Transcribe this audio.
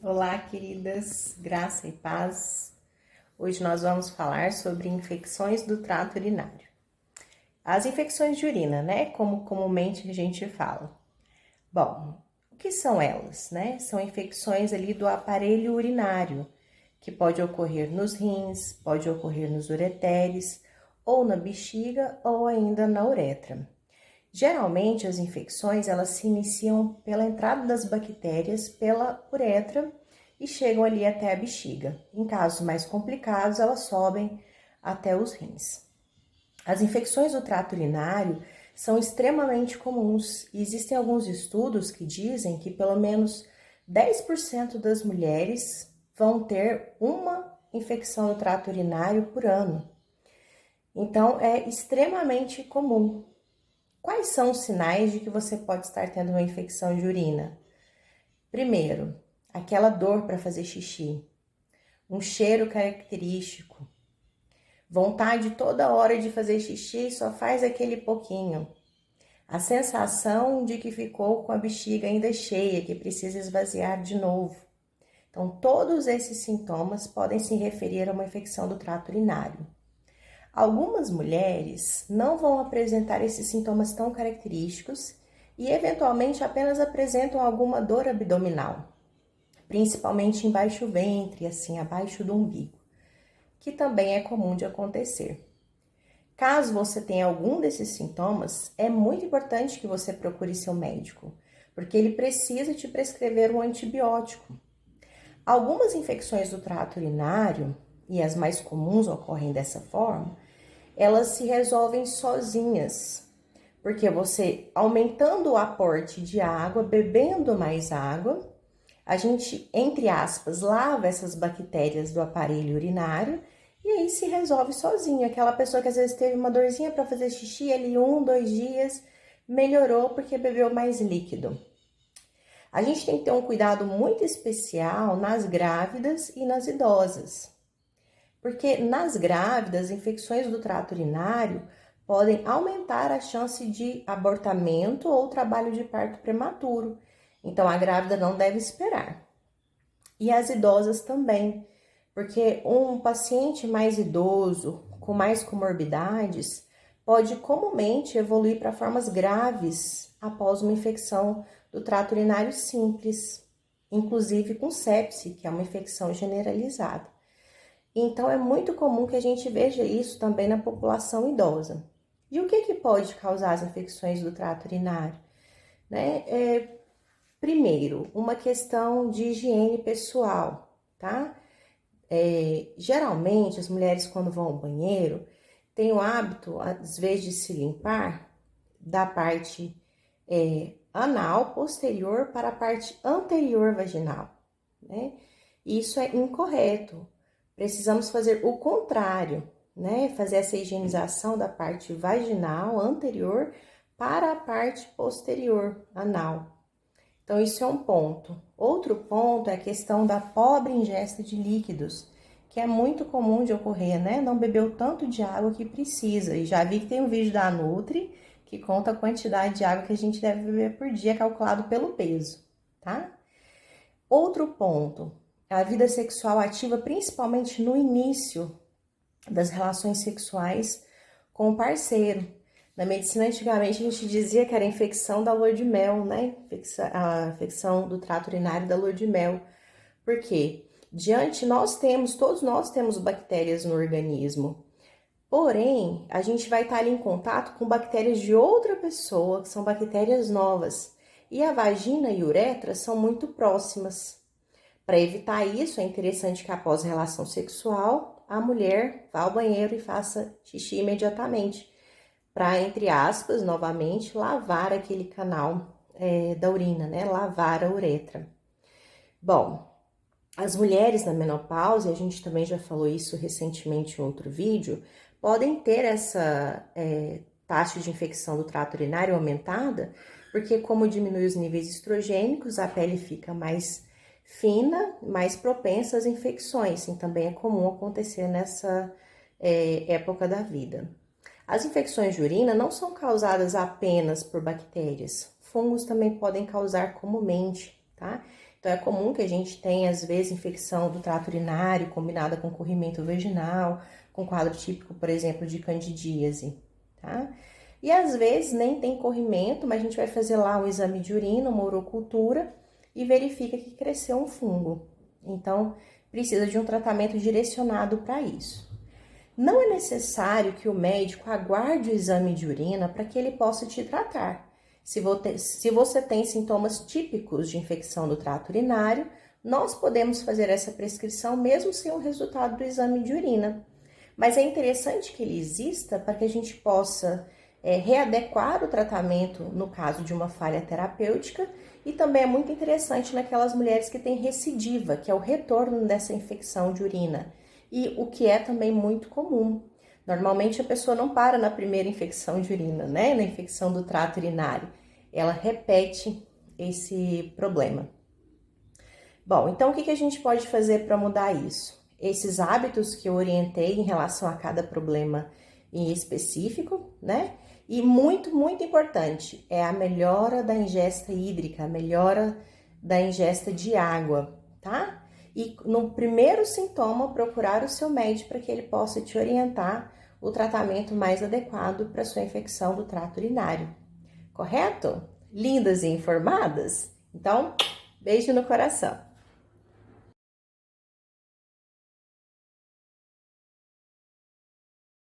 Olá, queridas, graça e paz. Hoje nós vamos falar sobre infecções do trato urinário. As infecções de urina, né? Como comumente a gente fala. Bom, o que são elas, né? São infecções ali do aparelho urinário, que pode ocorrer nos rins, pode ocorrer nos ureteres, ou na bexiga, ou ainda na uretra. Geralmente, as infecções, elas se iniciam pela entrada das bactérias pela uretra e chegam ali até a bexiga. Em casos mais complicados, elas sobem até os rins. As infecções do trato urinário são extremamente comuns e existem alguns estudos que dizem que pelo menos 10% das mulheres vão ter uma infecção do trato urinário por ano. Então, é extremamente comum. Quais são os sinais de que você pode estar tendo uma infecção de urina? Primeiro, aquela dor para fazer xixi, um cheiro característico, vontade toda hora de fazer xixi, só faz aquele pouquinho, a sensação de que ficou com a bexiga ainda cheia, que precisa esvaziar de novo. Então, todos esses sintomas podem se referir a uma infecção do trato urinário. Algumas mulheres não vão apresentar esses sintomas tão característicos e, eventualmente, apenas apresentam alguma dor abdominal, principalmente embaixo do ventre, assim, abaixo do umbigo, que também é comum de acontecer. Caso você tenha algum desses sintomas, é muito importante que você procure seu médico, porque ele precisa te prescrever um antibiótico. Algumas infecções do trato urinário, e as mais comuns ocorrem dessa forma, elas se resolvem sozinhas, porque você aumentando o aporte de água, bebendo mais água, a gente, entre aspas, lava essas bactérias do aparelho urinário e aí se resolve sozinho. Aquela pessoa que às vezes teve uma dorzinha para fazer xixi ali 1, 2 dias, melhorou porque bebeu mais líquido. A gente tem que ter um cuidado muito especial nas grávidas e nas idosas. Porque nas grávidas, infecções do trato urinário podem aumentar a chance de abortamento ou trabalho de parto prematuro. Então, a grávida não deve esperar. E as idosas também, porque um paciente mais idoso, com mais comorbidades, pode comumente evoluir para formas graves após uma infecção do trato urinário simples, inclusive com sepse, que é uma infecção generalizada. Então, é muito comum que a gente veja isso também na população idosa. E o que pode causar as infecções do trato urinário? Primeiro, uma questão de higiene pessoal, tá? Geralmente, as mulheres, quando vão ao banheiro, têm o hábito, às vezes, de se limpar da parte anal posterior para a parte anterior vaginal, né? Isso é incorreto. Precisamos fazer o contrário, né? Fazer essa higienização da parte vaginal anterior para a parte posterior anal. Então, isso é um ponto. Outro ponto é a questão da pobre ingesta de líquidos, que é muito comum de ocorrer, né? Não bebeu tanto de água que precisa. E já vi que tem um vídeo da Nutri que conta a quantidade de água que a gente deve beber por dia, calculado pelo peso, tá? Outro ponto, a vida sexual ativa, principalmente no início das relações sexuais com o parceiro. Na medicina, antigamente, a gente dizia que era infecção da lua de mel, né? A infecção do trato urinário da lua de mel. Por quê? Todos nós temos bactérias no organismo. Porém, a gente vai estar ali em contato com bactérias de outra pessoa, que são bactérias novas. E a vagina e a uretra são muito próximas. Para evitar isso, é interessante que após a relação sexual, a mulher vá ao banheiro e faça xixi imediatamente, para, entre aspas, novamente, lavar aquele canal da urina, né? Lavar a uretra. Bom, as mulheres na menopausa, a gente também já falou isso recentemente em outro vídeo, podem ter essa taxa de infecção do trato urinário aumentada, porque como diminui os níveis estrogênicos, a pele fica mais fina, mais propensa às infecções, e também é comum acontecer nessa época da vida. As infecções de urina não são causadas apenas por bactérias, fungos também podem causar comumente, tá? Então, é comum que a gente tenha, às vezes, infecção do trato urinário combinada com corrimento vaginal, com quadro típico, por exemplo, de candidíase, tá? E às vezes nem tem corrimento, mas a gente vai fazer lá um exame de urina, uma urocultura, e verifica que cresceu um fungo. Então, precisa de um tratamento direcionado para isso. Não é necessário que o médico aguarde o exame de urina para que ele possa te tratar. Se você tem sintomas típicos de infecção do trato urinário, nós podemos fazer essa prescrição mesmo sem o resultado do exame de urina. Mas é interessante que ele exista para que a gente possa readequar o tratamento no caso de uma falha terapêutica, e também é muito interessante naquelas mulheres que têm recidiva, que é o retorno dessa infecção de urina, e o que é também muito comum. Normalmente a pessoa não para na primeira infecção de urina, né? Na infecção do trato urinário. Ela repete esse problema. Bom, então o que a gente pode fazer para mudar isso? Esses hábitos que eu orientei em relação a cada problema em específico, né? E muito, muito importante, é a melhora da ingesta hídrica, a melhora da ingesta de água, tá? E no primeiro sintoma, procurar o seu médico para que ele possa te orientar o tratamento mais adequado para sua infecção do trato urinário. Correto? Lindas e informadas? Então, beijo no coração!